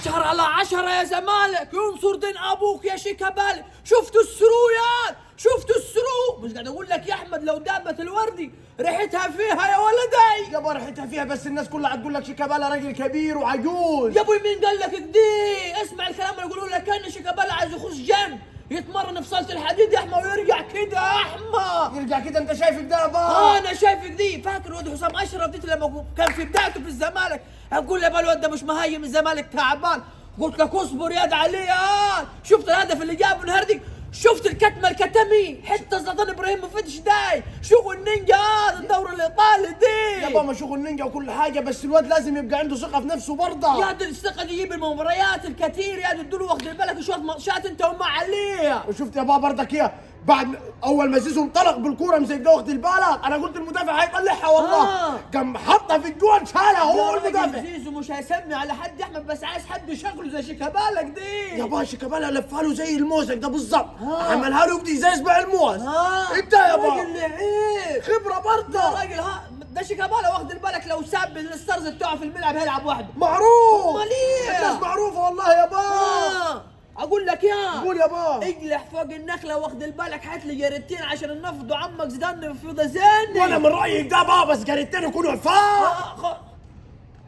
10/10 يا زمالك، ينصر دين ابوك يا شيكابالا. شفتوا السرويات؟ شفتوا السرو؟ مش قاعد اقول لك يا احمد لو دابت الوردي ريحتها فيها يا ولدي. يابا ريحتها فيها، بس الناس كلها هتقول لك شيكابالا راجل كبير وعجوز. يا ابوي مين قال لك كده؟ اسمع الكلام اللي يقولوا لك كان شيكابالا عايز يخش جيم يتمرن في صاله الحديد يا احمد ويرجع كده يا احمد. يرجع كده؟ انت شايف ده يابا؟ انا شايفك دي. فاكر الواد حسام اشرف دي لما كان في بدايته في الزمالك اقول له الواد ده مش مهيم، الزمالك تعبان. قلت لك اصبر ياد عليه. شفت الهدف اللي جابه النهارده؟ شفت الكتمه الكتمي حتى زلطان ابراهيم فتش داي شغل نينجا هذا الدوري الايطالي دي. يابا ما شغل نينجا وكل حاجه، بس الواد لازم يبقى عنده ثقه في نفسه برضه. يا دي الثقه دي يجيب المباريات الكثير، يا دي ادوا واخد بالك شويه ماتشات انت وما عليه. وشفت يابا برضك يا بعد اول ما زيزو انطلق بالكوره مسك ده واخد البالك، انا قلت المدافع هيطلعها والله. قام حطها في الجون شالها هو المدافع. زيزو مش هيسمي على حد يا احمد، بس عايز حد شكله زي شيكابالا دي. يابا شيكابالا لفها له زي الموزك ده بالظبط، عملها له بدي زي اسبوع الموز. انت يابا راجل لعيب خبره برضه راجل. ده شيكابالا واخد بالك لو ساب الستارز بتوعه في الملعب هيلعب وحده. معروف. امال ايه؟ الناس معروفه والله يابا. اقول لك يا قول يابا. اجلح فوق النخله واخد بالك، هات لي جريتين عشان النفض وعمك زيدان في ذهني. وانا من رايك ده بابا، بس جريتين يكونوا عفاف.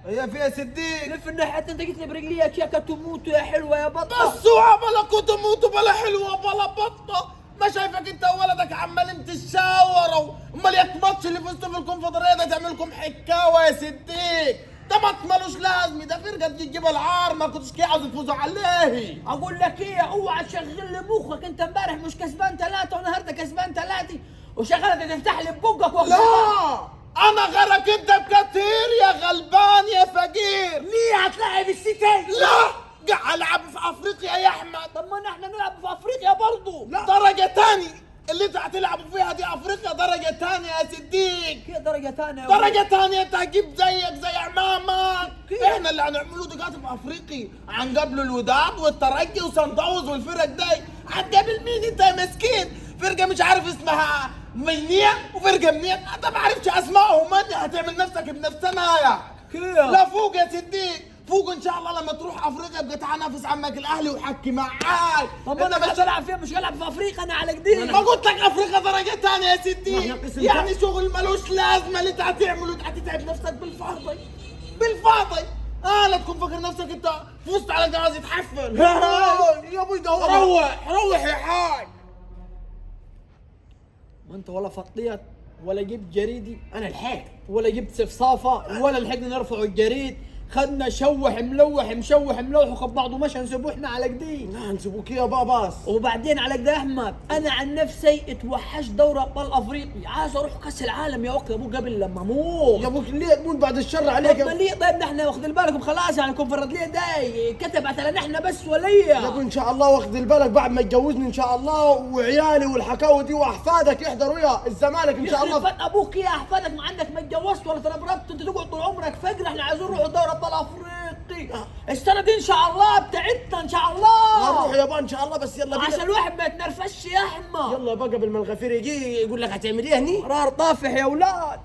هي فيها صديق. لف الناحيه انت جيت لي برجليك يا تموت يا حلوه يا بطه. بس وعملك كنت موت بلا حلوه بلا بطه. ما شايفك انت وولدك عمالين تتشاوروا؟ امال يا الماتش اللي فزتوا في الكونفدراليه ده تعمل لكم حكاوه يا صديق؟ ده ماتش مالوش لازمه، ده فرقه تجيب العار ما كنتوش كي عاوز تفوزوا عليه. اقول لك ايه، اوعى تشغل لي مخك. انت امبارح مش كسبان 3 والنهارده كسبان 3 وشغلت تفتح لي ببقك. لا انا غيرك انت بكتير يا غلبان يا فقير. ليه هتلاعب السيتي؟ لا قاعد العب في افريقيا يا احمد. طب ما احنا نلعب في افريقيا برضه. لا درجه تاني اللي انت هتلعبوا فيها دي افريقيا درجه تانية يا صديق. كده درجه ثانيه. درجة تانية انت هتجيب زيك زي عمامك. احنا اللي هنعمله دلوقتي في افريقيا هنقابلوا الوداد والترجي وصن داونز والفرق دي. هتقابل مين انت يا مسكين؟ فرقة مش عارف اسمها منية وفرقة منية انت ما عرفتش اسمائهم. انت هتعمل نفسك بنفسنا يا كده. لا فوق يا صديق فوق ان شاء الله. لما تروح افريقيا ابقى تنافس عمك الاهلي وحكي معاك. طب انا مش هلعب فيها، مش هلعب في افريقيا انا على جديد. ما قلت لك افريقيا درجه ثانيه يا صديق. يعني شغل ملوش لازمه اللي انت هتعمله. انت هتتعب نفسك بالفاضي بالفاضي. لا تكون فاكر نفسك انت فزت على جواز يتحفل. يا ابوي ده روح يا حاج. ما انت ولا فطيت ولا جبت جريدي انا لحقت ولا جبت صفصافه ولا لحقنا نرفع الجريد. خدنا شوح ملوح مشوح ملوح وخد بعضه مشى نسيبوه احنا على جديد. لا نسيبوك يا باباس. وبعدين على كده يا احمد انا عن نفسي اتوحشت دوري ابطال افريقي، عايز اروح كاس العالم يا وقت ابوك قبل لما اموت. يا ابوك ليه تموت بعد الشر عليك؟ طب ليه؟ طيب نحن واخدين بالكم خلاص يعني الكونفدراليه داي كتبت على نحن بس وليا. يا ابو ان شاء الله واخد بالك بعد ما تجوزني ان شاء الله وعيالي والحكاوي دي واحفادك يحضروا يا الزمالك ان شاء الله. يخرب ابوك يا احفادك ما عندك ما اتجوزت ولا تربربت انت تقعد طول عمرك فقر. احنا عايزين نروح دوري ابطال افريقي السنه دي ان شاء الله بتاعتنا ان شاء الله. هنروح يابا ان شاء الله بس يلا بينا عشان الواحد ما يتنرفزش يا احمد. يلا بقى قبل ما الغفير يجي يقول لك هتعمل ايه هني؟ قرار طافح يا اولاد.